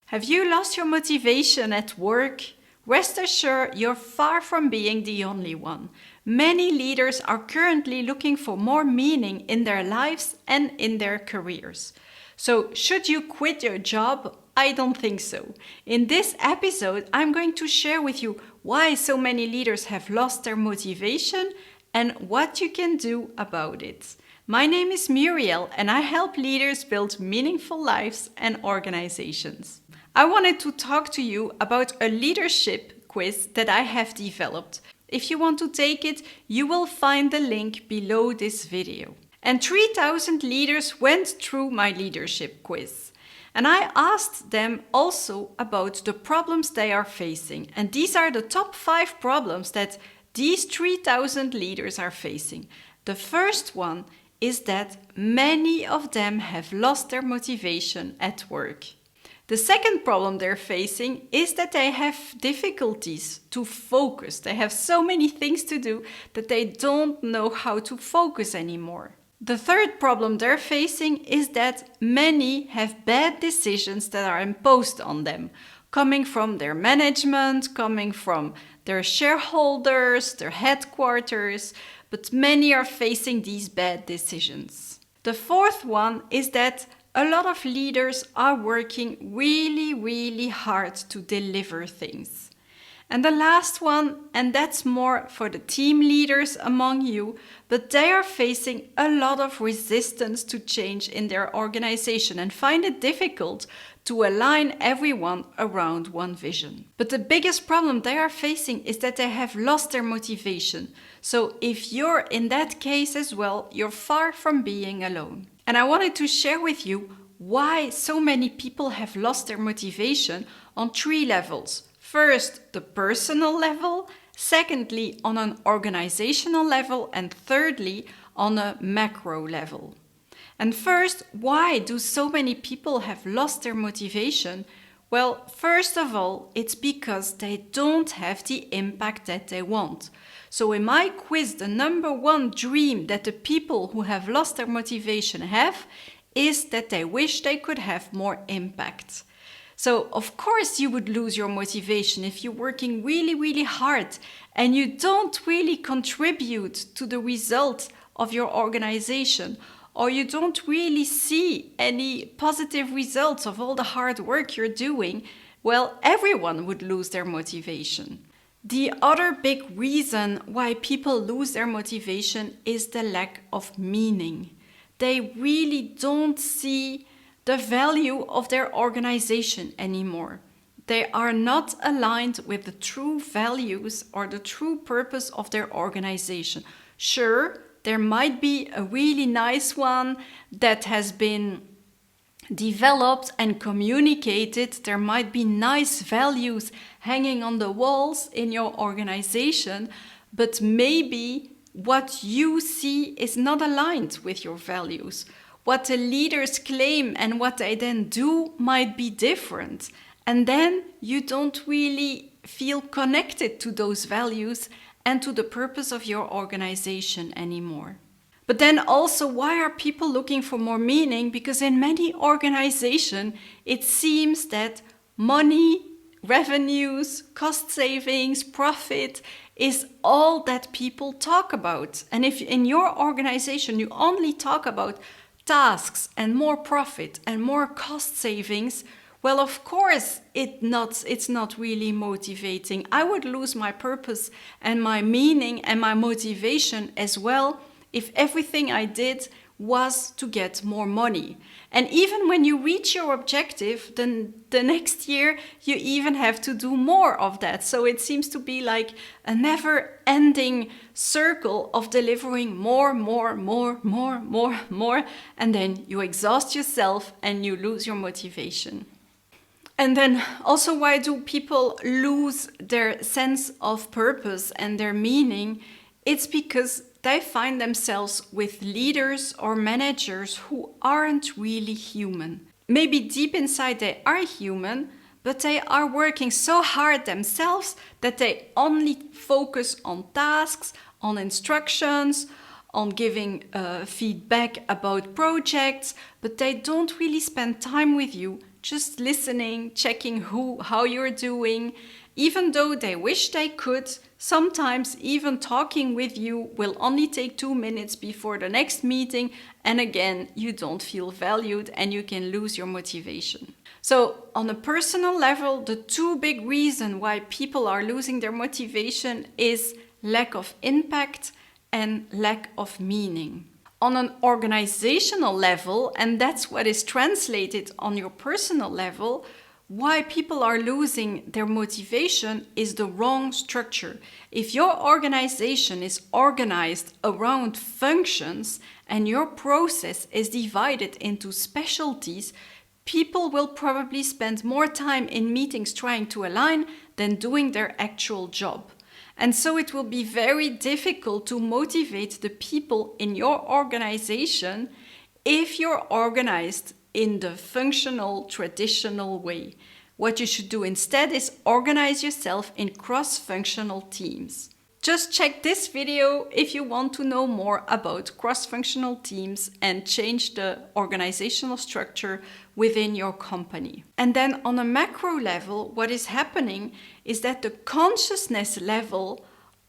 Have you lost your motivation at work? Rest assured, you're far from being the only one. Many leaders are currently looking for more meaning in their lives and in their careers. So, should you quit your job? I don't think so. In this episode, I'm going to share with you why so many leaders have lost their motivation and what you can do about it. My name is Muriel and I help leaders build meaningful lives and organizations. I wanted to talk to you about a leadership quiz that I have developed. If you want to take it, you will find the link below this video. And 3,000 leaders went through my leadership quiz. And I asked them also about the problems they are facing. And these are the top 5 problems that these 3,000 leaders are facing. The first one is that many of them have lost their motivation at work. The second problem they're facing is that they have difficulties to focus. They have so many things to do that they don't know how to focus anymore. The third problem they're facing is that many have bad decisions that are imposed on them, coming from their management, coming from their shareholders, their headquarters, but many are facing these bad decisions. The fourth one is that a lot of leaders are working really hard to deliver things. And the last one, and that's more for the team leaders among you, but they are facing a lot of resistance to change in their organization and find it difficult to align everyone around one vision. But the biggest problem they are facing is that they have lost their motivation. So if you're in that case as well, you're far from being alone. And I wanted to share with you why so many people have lost their motivation on 3 levels. First, the personal level. Secondly, on an organizational level. And thirdly, on a macro level. And first, why do so many people have lost their motivation? Well, first of all, it's because they don't have the impact that they want. So in my quiz, the number one dream that the people who have lost their motivation have is that they wish they could have more impact. So of course you would lose your motivation if you're working really hard and you don't really contribute to the result of your organization, or you don't really see any positive results of all the hard work you're doing. Well, everyone would lose their motivation. The other big reason why people lose their motivation is the lack of meaning. They really don't see the value of their organization anymore. They are not aligned with the true values or the true purpose of their organization. Sure, there might be a really nice one that has been developed and communicated. There might be nice values hanging on the walls in your organization, but maybe what you see is not aligned with your values. What the leaders claim and what they then do might be different. And then you don't really feel connected to those values and to the purpose of your organization anymore. But then also, why are people looking for more meaning? Because in many organizations, it seems that money, revenues, cost savings, profit is all that people talk about. And if in your organization you only talk about tasks and more profit and more cost savings, well, of course, it's not really motivating. I would lose my purpose and my meaning and my motivation as well if everything I did was to get more money. And even when you reach your objective, then the next year you even have to do more of that. So it seems to be like a never-ending circle of delivering more, and then you exhaust yourself and you lose your motivation. And then also, why do people lose their sense of purpose and their meaning? It's because they find themselves with leaders or managers who aren't really human. Maybe deep inside they are human, but they are working so hard themselves that they only focus on tasks, on instructions, on giving feedback about projects, but they don't really spend time with you just listening, checking how you're doing. Even though they wish they could, sometimes even talking with you will only take 2 minutes before the next meeting, and again, you don't feel valued and you can lose your motivation. So on a personal level, the two big reasons why people are losing their motivation is lack of impact and lack of meaning. On an organizational level, and that's what is translated on your personal level, why people are losing their motivation is the wrong structure. If your organization is organized around functions and your process is divided into specialties, people will probably spend more time in meetings trying to align than doing their actual job. And so it will be very difficult to motivate the people in your organization if you're organized in the functional, traditional way. What you should do instead is organize yourself in cross-functional teams. Just check this video if you want to know more about cross-functional teams and change the organizational structure within your company. And then on a macro level, what is happening is that the consciousness level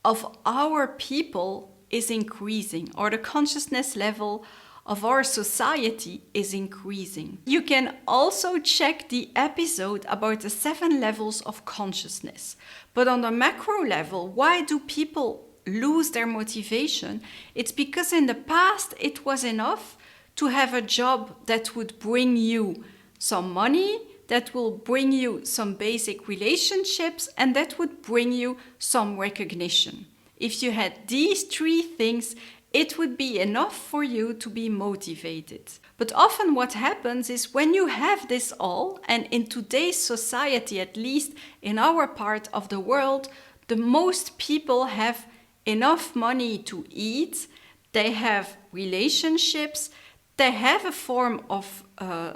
of our people is increasing, or the consciousness level of our society is increasing. You can also check the episode about the 7 levels of consciousness. But on the macro level, why do people lose their motivation? It's because in the past it was enough to have a job that would bring you some money, that will bring you some basic relationships, and that would bring you some recognition. If you had these 3 things, it would be enough for you to be motivated. But often what happens is when you have this all, and in today's society, at least in our part of the world, the most people have enough money to eat, they have relationships, they have a form of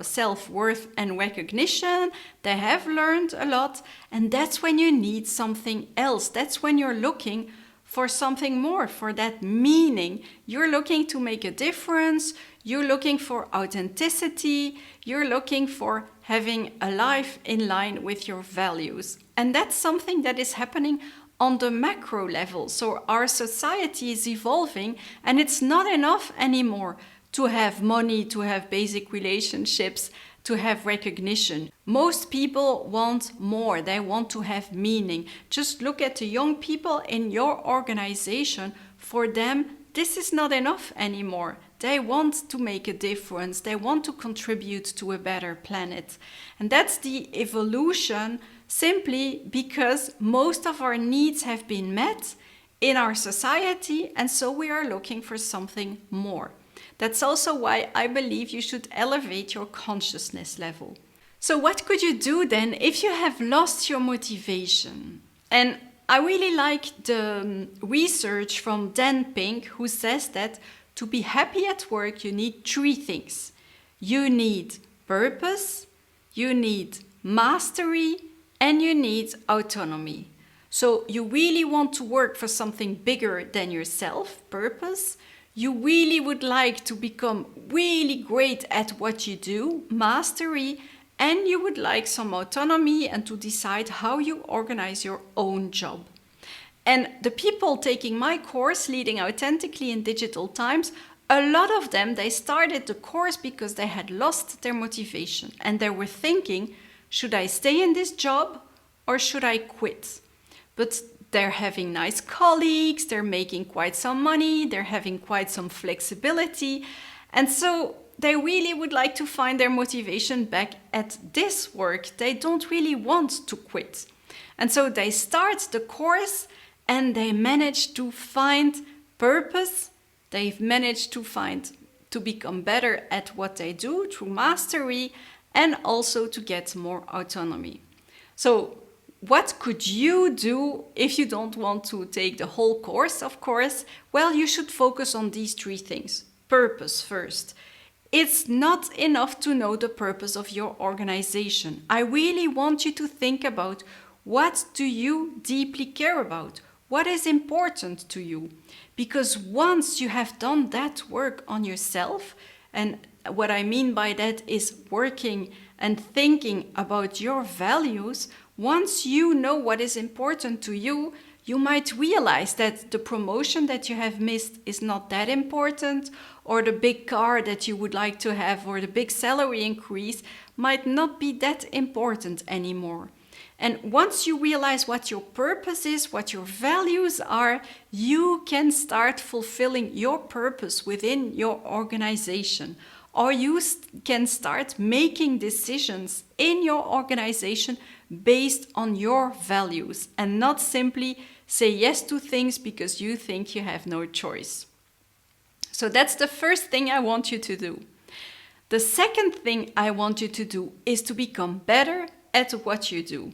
self-worth and recognition, they have learned a lot, and that's when you need something else. That's when you're looking for something more, for that meaning. You're looking to make a difference, you're looking for authenticity, you're looking for having a life in line with your values. And that's something that is happening on the macro level. So our society is evolving, and it's not enough anymore to have money, to have basic relationships, to have recognition. Most people want more. They want to have meaning. Just look at the young people in your organization. For them, this is not enough anymore. They want to make a difference. They want to contribute to a better planet. And that's the evolution, simply because most of our needs have been met in our society, and so we are looking for something more. That's also why I believe you should elevate your consciousness level. So what could you do then if you have lost your motivation? And I really like the research from Dan Pink, who says that to be happy at work, you need 3 things. You need purpose, you need mastery, and you need autonomy. So you really want to work for something bigger than yourself, purpose. You really would like to become really great at what you do, mastery, and you would like some autonomy and to decide how you organize your own job. And the people taking my course, Leading Authentically in Digital Times, a lot of them, they started the course because they had lost their motivation and they were thinking, should I stay in this job or should I quit? But they're having nice colleagues, they're making quite some money, they're having quite some flexibility. And so they really would like to find their motivation back at this work. They don't really want to quit. And so they start the course and they manage to find purpose. They've managed to become better at what they do through mastery and also to get more autonomy. So what could you do if you don't want to take the whole course, of course? Well, you should focus on these 3 things. Purpose first. It's not enough to know the purpose of your organization. I really want you to think about, what do you deeply care about? What is important to you? Because once you have done that work on yourself, and what I mean by that is working and thinking about your values, once you know what is important to you, you might realize that the promotion that you have missed is not that important, or the big car that you would like to have, or the big salary increase might not be that important anymore. And once you realize what your purpose is, what your values are, you can start fulfilling your purpose within your organization. Or you can start making decisions in your organization based on your values and not simply say yes to things because you think you have no choice. So that's the first thing I want you to do. The second thing I want you to do is to become better at what you do.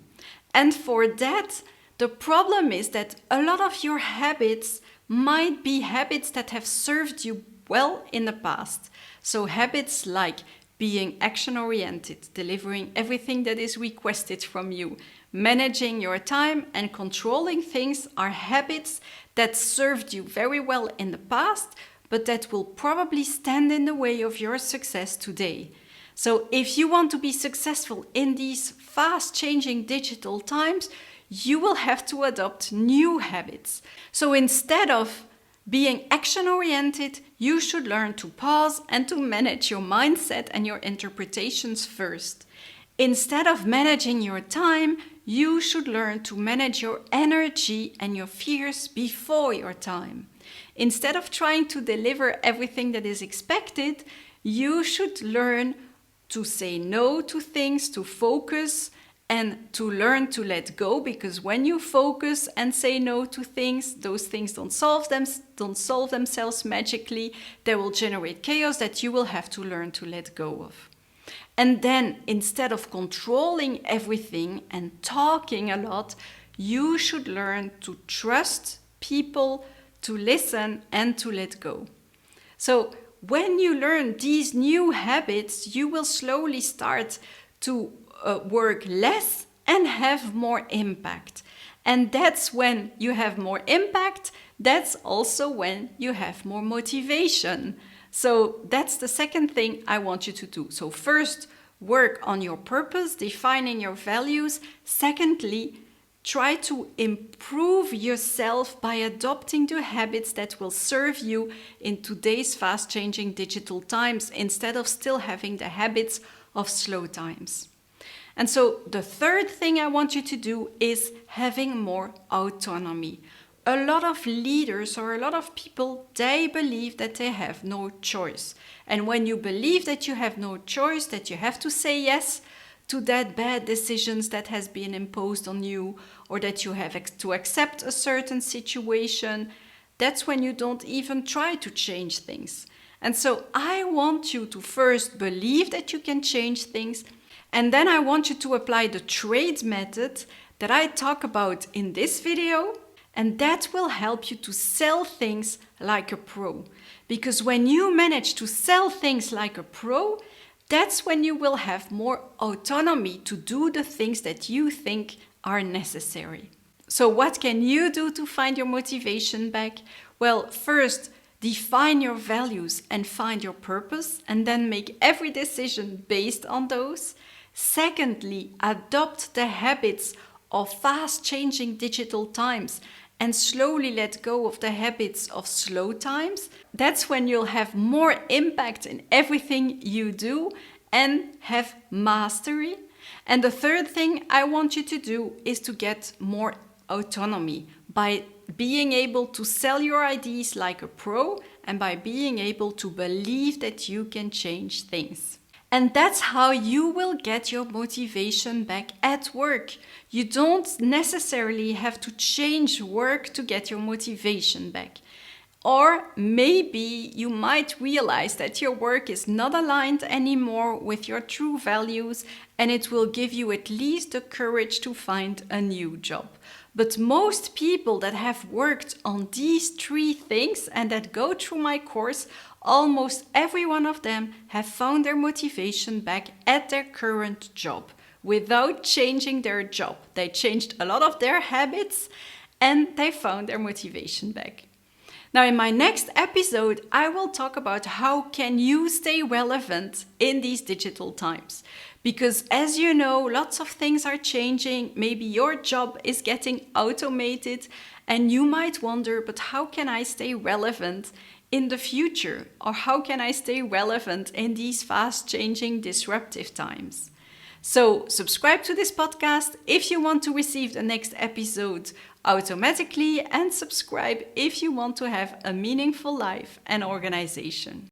And for that, the problem is that a lot of your habits might be habits that have served you well in the past. So habits like being action-oriented, delivering everything that is requested from you, managing your time and controlling things are habits that served you very well in the past, but that will probably stand in the way of your success today. So if you want to be successful in these fast-changing digital times, you will have to adopt new habits. So instead of being action-oriented, you should learn to pause and to manage your mindset and your interpretations first. Instead of managing your time, you should learn to manage your energy and your fears before your time. Instead of trying to deliver everything that is expected, you should learn to say no to things, to focus, and to learn to let go, because when you focus and say no to things, those things don't solve themselves magically. They will generate chaos that you will have to learn to let go of. And then instead of controlling everything and talking a lot, you should learn to trust people, to listen, and to let go. So when you learn these new habits, you will slowly start to work less and have more impact. And that's when you have more impact, that's also when you have more motivation. So that's the second thing I want you to do. So first, work on your purpose, defining your values. Secondly, try to improve yourself by adopting the habits that will serve you in today's fast-changing digital times instead of still having the habits of slow times. And so the third thing I want you to do is having more autonomy. A lot of leaders or a lot of people, they believe that they have no choice. And when you believe that you have no choice, that you have to say yes to that bad decisions that has been imposed on you, or that you have to accept a certain situation, that's when you don't even try to change things. And so I want you to first believe that you can change things, and then I want you to apply the trade method that I talk about in this video, and that will help you to sell things like a pro. Because when you manage to sell things like a pro, that's when you will have more autonomy to do the things that you think are necessary. So what can you do to find your motivation back? Well, first, define your values and find your purpose, and then make every decision based on those. Secondly, adopt the habits of fast-changing digital times and slowly let go of the habits of slow times. That's when you'll have more impact in everything you do and have mastery. And the third thing I want you to do is to get more autonomy by being able to sell your ideas like a pro and by being able to believe that you can change things. And that's how you will get your motivation back at work. You don't necessarily have to change work to get your motivation back. Or maybe you might realize that your work is not aligned anymore with your true values, and it will give you at least the courage to find a new job. But most people that have worked on these three things and that go through my course, almost every one of them have found their motivation back at their current job without changing their job. They changed a lot of their habits and they found their motivation back. Now, in my next episode, I will talk about how can you stay relevant in these digital times. Because as you know, lots of things are changing. Maybe your job is getting automated and you might wonder, but how can I stay relevant in the future? Or how can I stay relevant in these fast changing disruptive times? So subscribe to this podcast if you want to receive the next episode automatically, and subscribe if you want to have a meaningful life and organization.